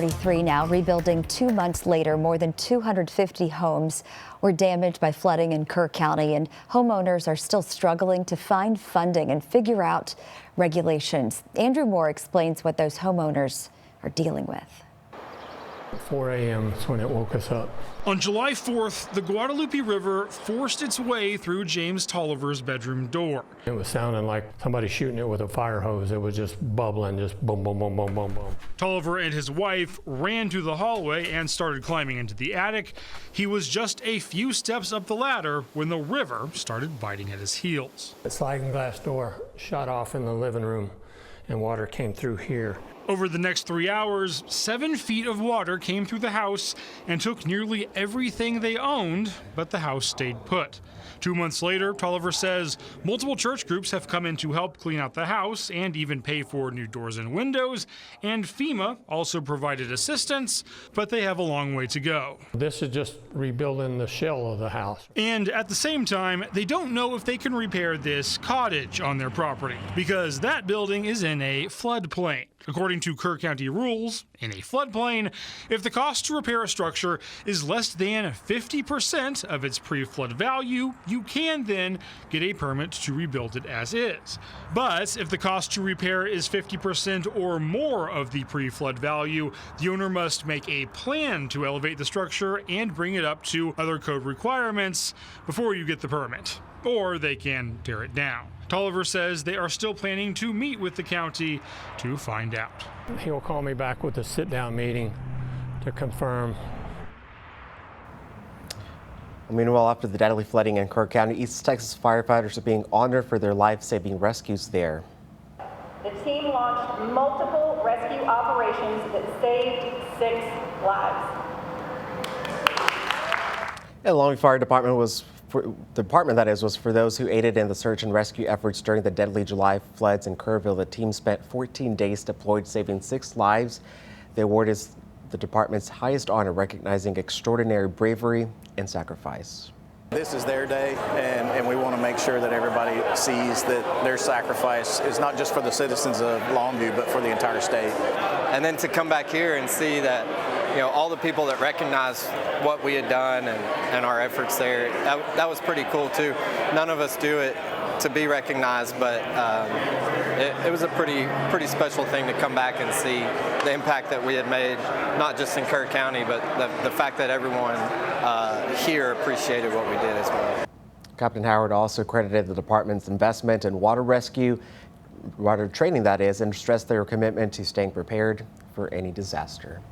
33 now, rebuilding 2 months later. More than 250 homes were damaged by flooding in Kerr County, and homeowners are still struggling to find funding and figure out regulations. Andrew Moore explains what those homeowners are dealing with. 4 a.m. is when it woke us up. On July 4th, the Guadalupe River forced its way through James Tolliver's bedroom door. It was sounding like somebody shooting it with a fire hose. It was just bubbling, just boom, boom, boom, boom, boom, boom. Tolliver and his wife ran to the hallway and started climbing into the attic. He was just a few steps up the ladder when the river started biting at his heels. The sliding glass door shot off in the living room, and water came through here. Over the next 3 hours, 7 feet of water came through the house and took nearly everything they owned, but the house stayed put. 2 months later, Tolliver says multiple church groups have come in to help clean out the house and even pay for new doors and windows, and FEMA also provided assistance, but they have a long way to go. This is just rebuilding the shell of the house. And at the same time, they don't know if they can repair this cottage on their property because that building is in a floodplain. According to Kerr County rules, in a floodplain, if the cost to repair a structure is less than 50% of its pre-flood value, you can then get a permit to rebuild it as is. But if the cost to repair is 50% or more of the pre-flood value, the owner must make a plan to elevate the structure and bring it up to other code requirements before you get the permit, or they can tear it down. Tolliver says they are still planning to meet with the county to find out. He'll call me back with a sit-down meeting to confirm. Meanwhile, after the deadly flooding in Kerr County, East Texas firefighters are being honored for their life-saving rescues there. The team launched multiple rescue operations that saved 6 lives. The Long Beach Fire Department was for those who aided in the search and rescue efforts during the deadly July floods in Kerrville. The team spent 14 days deployed, saving 6 lives. The award is the department's highest honor, recognizing extraordinary bravery and sacrifice. This is their day, and we want to make sure that everybody sees that their sacrifice is not just for the citizens of Longview, but for the entire state. And then to come back here and see that, all the people that recognize what we had done and our efforts there, that was pretty cool too. None of us do it to be recognized, but it was a pretty special thing to come back and see the impact that we had made, not just in Kerr County, but the fact that everyone here appreciated what we did as well. Captain Howard also credited the department's investment in water rescue, water training that is, and stressed their commitment to staying prepared for any disaster.